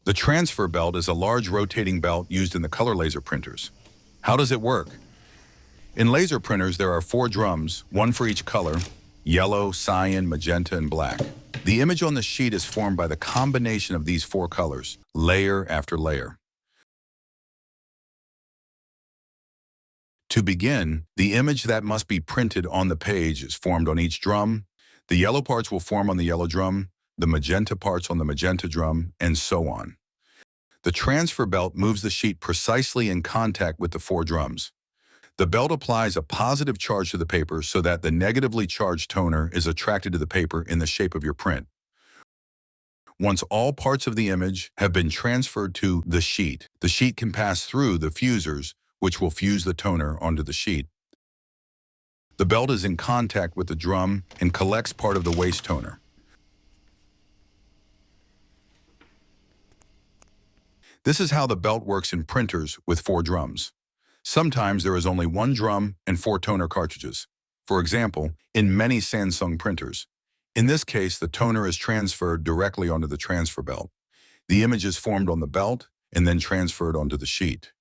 The transfer belt is a large rotating belt used in the color laser printers. How does it work? In laser printers, there are 4 drums, one for each color: yellow, cyan, magenta, and black. The image on the sheet is formed by the combination of these 4 colors, layer after layer. To begin, the image that must be printed on the page is formed on each drum. The yellow parts will form on the yellow drum, the magenta parts on the magenta drum, and so on. The transfer belt moves the sheet precisely in contact with the 4 drums. The belt applies a positive charge to the paper so that the negatively charged toner is attracted to the paper in the shape of your print. Once all parts of the image have been transferred to the sheet can pass through the fusers, which will fuse the toner onto the sheet. The belt is in contact with the drum and collects part of the waste toner. This is how the belt works in printers with 4 drums. Sometimes there is only 1 drum and 4 toner cartridges. For example, in many Samsung printers. In this case, the toner is transferred directly onto the transfer belt. The image is formed on the belt and then transferred onto the sheet.